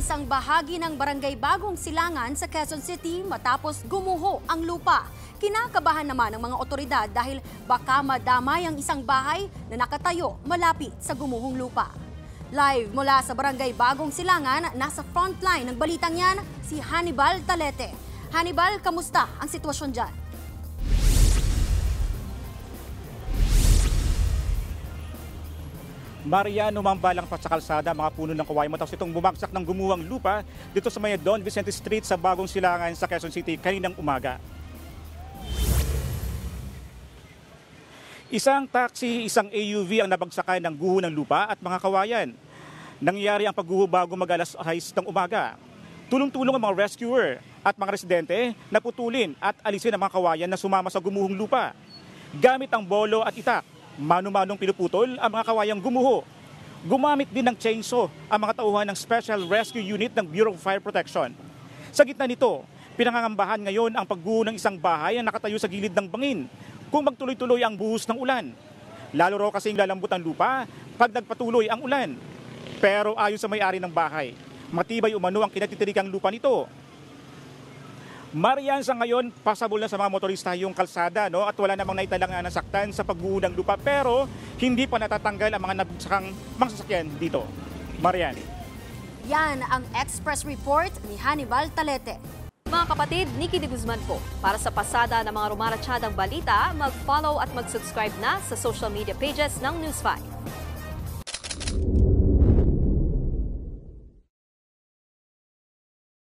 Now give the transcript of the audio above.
isang bahagi ng Barangay Bagong Silangan sa Quezon City matapos gumuho ang lupa. Kinakabahan naman ng mga otoridad dahil baka madamay ang isang bahay na nakatayo malapit sa gumuhong lupa. Live mula sa Barangay Bagong Silangan, nasa frontline ng balitang yan si Hannibal Talete. Hannibal, kamusta ang sitwasyon dyan? Mariano, mambalang pa sa kalsada, mga puno ng kawayan matapos itong bumagsak ng gumuhang lupa dito sa may Don Vicente Street sa Bagong Silangan sa Quezon City kaninang umaga. Isang taxi, isang AUV ang nabagsakan ng guho ng lupa at mga kawayan. Nangyari ang pagguho bago mag-alas 6 ng umaga. Tulong-tulong ang mga rescuer at mga residente na putulin at alisin ang mga kawayan na sumama sa gumuhong lupa. Gamit ang bolo at itak, mano-manong pinuputol ang mga kawayang gumuho. Gumamit din ng chainsaw ang mga tauhan ng Special Rescue Unit ng Bureau of Fire Protection. Sa gitna nito, pinangangambahan ngayon ang pagguho ng isang bahay na nakatayo sa gilid ng bangin kung magtuloy-tuloy ang buhos ng ulan. Lalo raw kasing lalambot ang lupa pag nagpatuloy ang ulan. Pero ayon sa may-ari ng bahay, matibay umano ang kinatitirikang lupa nito. Marian, sa ngayon, pasabol na sa mga motorista yung kalsada, no? At wala namang naitalang nasaktan sa pagguho ng lupa, pero hindi pa natatanggal ang mga nabagsakang mga sasakyan dito. Marian. Yan ang Express Report ni Hannibal Talete. Mga kapatid, Nikki de Guzman po. Para sa pasada ng mga rumaratsyadang balita, mag-follow at mag-subscribe na sa social media pages ng News 5.